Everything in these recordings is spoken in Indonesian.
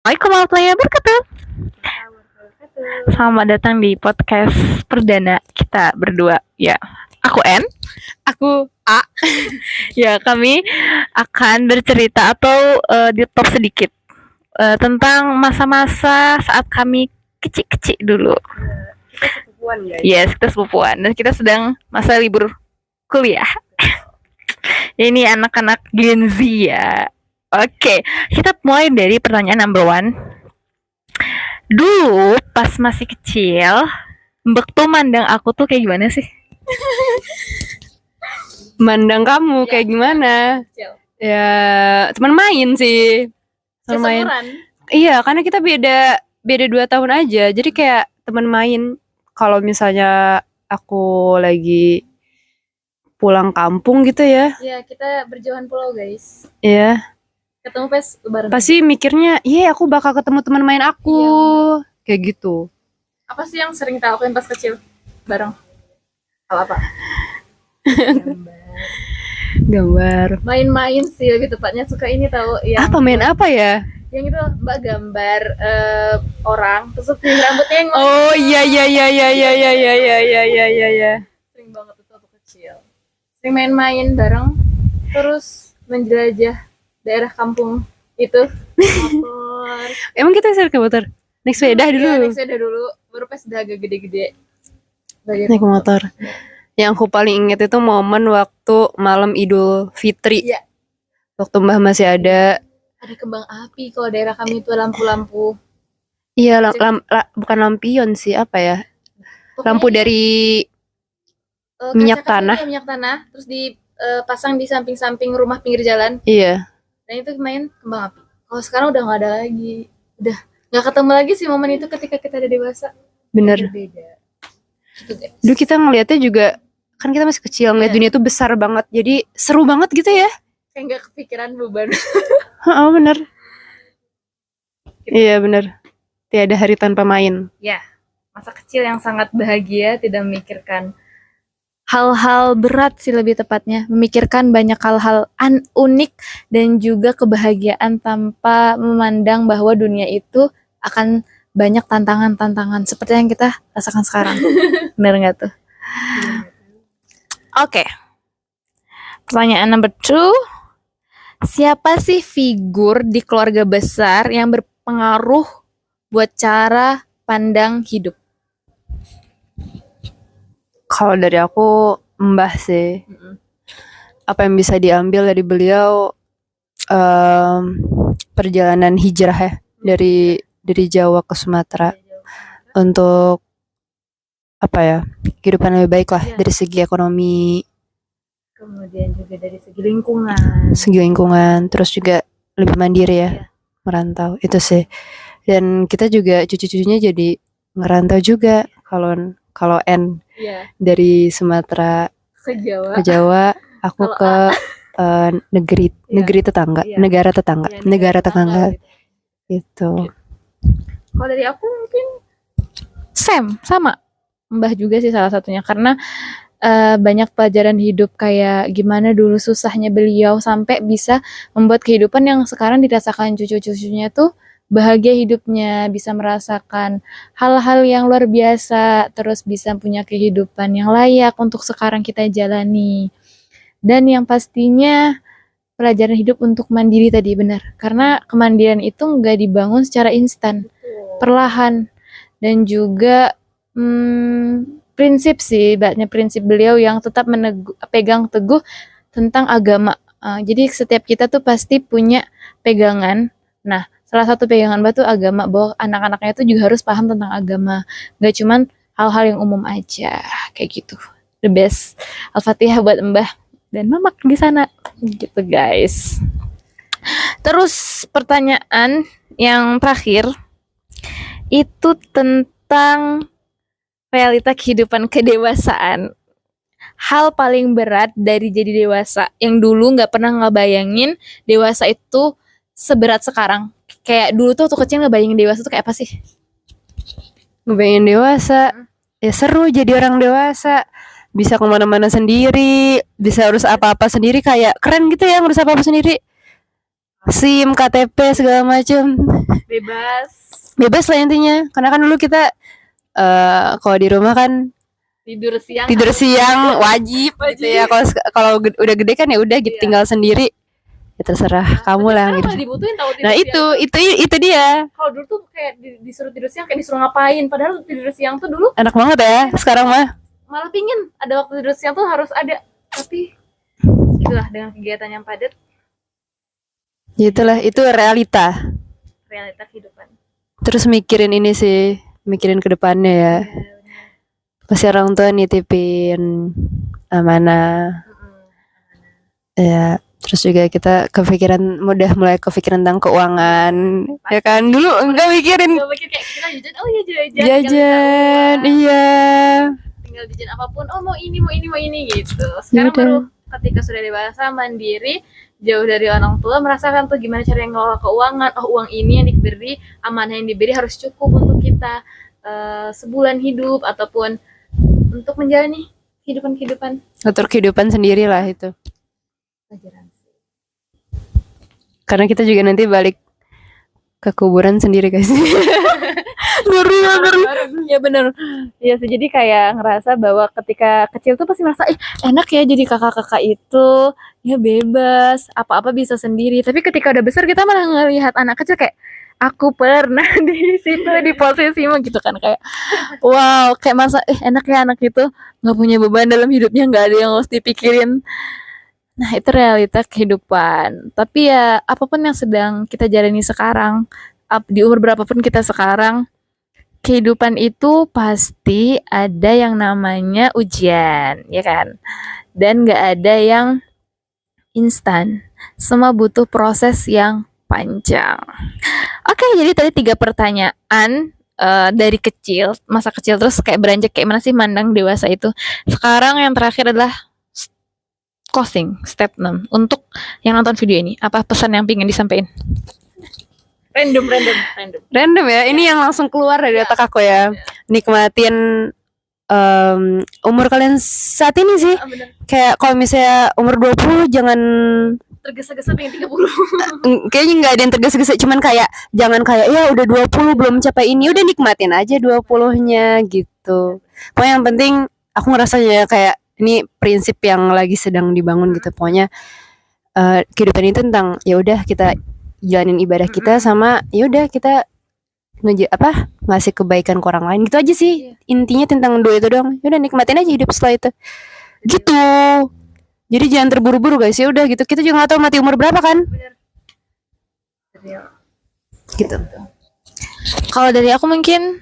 Assalamualaikum warahmatullahi wabarakatuh. Selamat datang di podcast perdana kita berdua. Ya, aku N, Aku A. ya kami akan bercerita atau di top sedikit tentang masa-masa saat kami kecil-kecil dulu. Kita sepupuan guys. Yes, kita sepupuan dan kita sedang masa libur kuliah. Ini anak-anak Gen Z ya. Oke, kita mulai dari pertanyaan number one. Dulu pas masih kecil, Mbak tuh mandang aku tuh kayak gimana sih? Mandang kamu kayak gimana? Kecil. Ya, teman main sih. Teman main. Iya, karena kita beda 2 tahun aja. Jadi kayak teman main. Kalau misalnya aku lagi pulang kampung gitu ya. Iya, kita berjauhan pulau guys. Iya. Ketemu pas lebaran. Pasti mikirnya, iya aku bakal ketemu teman main aku. Kayak gitu. Apa sih yang sering kita lakuin pas kecil bareng? Hal apa? Gambar. Main-main sih lebih tepatnya, suka ini tahu yang Apa main apa ya? yang itu Mbak gambar orang terus pilih rambutnya yang Oh iya. sering banget itu waktu kecil. Sering main-main bareng, terus menjelajah daerah kampung itu. Motor. Emang kita sering ke motor? Naik sepeda dulu. Iya, naik sepeda dulu, baru pas udah agak gede-gede. Naik motor. Yang aku paling inget itu momen waktu malam Idul Fitri. Iya. Waktu Mbah masih ada. Ada kembang api kalau daerah kami itu, lampu-lampu. Iya, bukan lampion sih, apa ya? Lampu dari minyak tanah. Minyak tanah, terus dipasang di samping-samping rumah pinggir jalan. Iya. Dan itu main kembang api. Kalau sekarang udah nggak ada lagi, udah nggak ketemu lagi sih momen itu ketika kita ada dewasa. Bener. Beda. Gitu guys. Dulu kita ngeliatnya juga, kan kita masih kecil, ngeliat dunia tuh besar banget. Jadi seru banget gitu ya. Kayak nggak kepikiran beban. Oh bener. Iya bener. Tiada hari tanpa main. Ya, masa kecil yang sangat bahagia, tidak memikirkan hal-hal berat sih lebih tepatnya, memikirkan banyak hal-hal unik dan juga kebahagiaan tanpa memandang bahwa dunia itu akan banyak tantangan-tantangan seperti yang kita rasakan sekarang. Bener nggak tuh? Oke. Pertanyaan number 2. Siapa sih figur di keluarga besar yang berpengaruh buat cara pandang hidup? Kalau dari aku Mbah sih. Apa yang bisa diambil dari beliau, perjalanan hijrah ya dari Jawa ke Sumatera untuk apa ya, kehidupan lebih baik lah dari segi ekonomi, kemudian juga dari segi lingkungan, terus juga lebih mandiri ya, merantau itu sih. Dan kita juga cucu-cucunya jadi ngerantau juga. Kalau N dari Sumatera ke Jawa, aku ke negeri tetangga, negara tetangga itu. Kalau dari aku mungkin sama Mbah juga sih salah satunya, karena banyak pelajaran hidup kayak gimana dulu susahnya beliau sampai bisa membuat kehidupan yang sekarang dirasakan cucu-cucunya tuh bahagia hidupnya, bisa merasakan hal-hal yang luar biasa, terus bisa punya kehidupan yang layak untuk sekarang kita jalani. Dan yang pastinya pelajaran hidup untuk mandiri tadi, benar. Karena kemandirian itu nggak dibangun secara instan, perlahan. Dan juga prinsip sih, banyak prinsip beliau yang tetap pegang teguh tentang agama. Jadi setiap kita tuh pasti punya pegangan. Nah, salah satu pegangan Mbah tuh agama, bahwa anak-anaknya tuh juga harus paham tentang agama. Gak cuman hal-hal yang umum aja, kayak gitu. The best. Al-Fatihah buat Mbah dan Mamak di sana. Gitu guys. Terus pertanyaan yang terakhir itu tentang realita kehidupan kedewasaan. Hal paling berat dari jadi dewasa yang dulu nggak pernah ngebayangin dewasa itu seberat sekarang. Kayak dulu tuh waktu kecil ngebayangin dewasa tuh kayak apa sih? Ngebayangin dewasa, ya seru jadi orang dewasa. Bisa kemana-mana sendiri, bisa urus apa-apa sendiri, kayak keren gitu ya ngurus apa-apa sendiri. SIM, KTP segala macam. Bebas lah intinya. Karena kan dulu kita kalau di rumah kan Tidur siang wajib gitu ya. Kalau udah gede kan ya udah gitu, tinggal sendiri. Ya terserah kamu lah gitu. dibutuhin tahu tidur Nah, siang. itu dia. Kalau dulu tuh kayak disuruh tidur siang kayak disuruh ngapain, padahal tidur siang tuh dulu Enak banget ya sekarang mah. malah pingin ada waktu tidur siang tuh harus ada, tapi itulah dengan kegiatan yang padat, Itulah, itu realita. realita kehidupan. Terus mikirin ini sih, mikirin ke depannya ya. Pasti orang tua nitipin amanah. Ya, terus juga kita mulai kepikiran tentang keuangan. Ya kan, dulu enggak mikirin Gak mikir kayak kita jajan, oh ya jajan, iya. tinggal jajan apapun, oh mau ini gitu. Sekarang Yaudah. baru ketika sudah dewasa, mandiri, jauh dari orang tua, merasakan tuh gimana cara ngelola keuangan. Oh, uang ini yang diberi, amanah yang diberi harus cukup untuk kita sebulan hidup ataupun untuk menjalani kehidupan Atur kehidupan sendiri lah itu. pelajaran. Karena kita juga nanti balik ke kuburan sendiri guys. Ngeri. Ya bener. Ya sih, jadi kayak ngerasa bahwa ketika kecil tuh pasti merasa enak ya jadi kakak-kakak itu, ya bebas, apa-apa bisa sendiri. Tapi ketika udah besar kita malah ngelihat anak kecil kayak aku pernah di situ di posisimu gitu kan, kayak wow, kayak masa enak ya anak itu nggak punya beban dalam hidupnya, nggak ada yang harus dipikirin. Nah, itu realita kehidupan. Tapi ya apapun yang sedang kita jalani sekarang, di umur berapapun kita sekarang, kehidupan itu pasti ada yang namanya ujian, ya kan? Dan gak ada yang instan. Semua butuh proses yang panjang. Oke, jadi tadi 3 pertanyaan dari kecil, masa kecil, terus kayak beranjak kayak mana sih mandang dewasa itu. Sekarang yang terakhir adalah closing statement untuk yang nonton video ini. Apa pesan yang pengen disampaikan? Random ya. Ini yang langsung keluar dari otak aku ya. Nikmatin umur kalian saat ini sih. Kayak kalau misalnya umur 20 jangan tergesa-gesa pengen 30. kayaknya nggak ada yang tergesa-gesa, cuman kayak jangan kayak ya udah 20 belum capai ini, udah nikmatin aja 20-nya gitu. Pokoknya yang penting aku ngerasanya kayak ini prinsip yang lagi sedang dibangun gitu. Pokoknya kehidupan itu tentang ya udah kita jalanin ibadah kita, sama ya udah kita ngasih kebaikan ke orang lain gitu aja sih. Intinya tentang dua itu doang. Ya udah nikmatin aja hidup setelah itu. Gitu. Jadi jangan terburu-buru guys, ya udah gitu. Kita juga nggak tahu mati umur berapa kan. Gitu. Kalau dari aku mungkin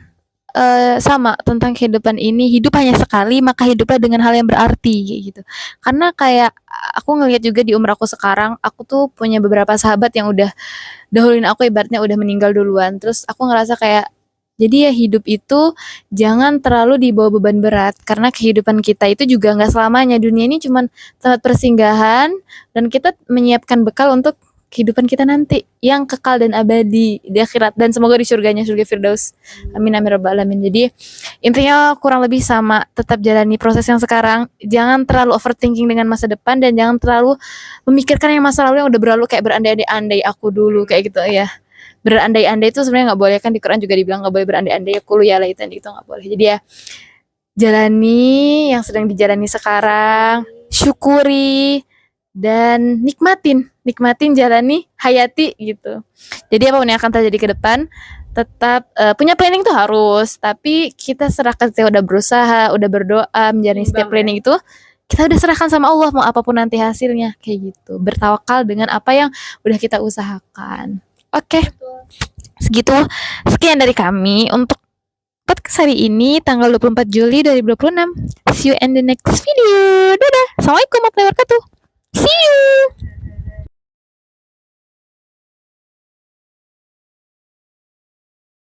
sama tentang kehidupan ini, hidup hanya sekali, maka hiduplah dengan hal yang berarti kayak gitu. Karena kayak aku ngelihat juga di umur aku sekarang, aku tuh punya beberapa sahabat yang udah dahuluin aku, ibaratnya udah meninggal duluan. Terus aku ngerasa kayak jadi ya hidup itu jangan terlalu dibawa beban berat, karena kehidupan kita itu juga nggak selamanya. Dunia ini cuman tempat persinggahan dan kita menyiapkan bekal untuk kehidupan kita nanti yang kekal dan abadi di akhirat, dan semoga di surganya, surga Firdaus. Amin amin rabbal alamin. Jadi intinya kurang lebih sama, tetap jalani proses yang sekarang, jangan terlalu overthinking dengan masa depan, dan jangan terlalu memikirkan yang masa lalu yang udah berlalu, kayak berandai-andai aku dulu kayak gitu ya. Berandai-andai itu sebenarnya nggak boleh, kan di Quran juga dibilang nggak boleh berandai-andai, kulu ya laitan, itu nggak boleh. Jadi ya jalani yang sedang dijalani sekarang, syukuri dan nikmatin, jalani, hayati gitu. Jadi apapun yang akan terjadi ke depan, tetap punya planning tuh harus, tapi kita serahkan, kita udah berusaha, udah berdoa menjalani setiap planning itu, kita udah serahkan sama Allah, mau apapun nanti hasilnya kayak gitu. Bertawakal dengan apa yang udah kita usahakan. Oke. Segitu, sekian dari kami untuk podcast hari ini tanggal 24 Juli 2026. See you in the next video. Dadah. Assalamualaikum warahmatullahi wabarakatuh. See you.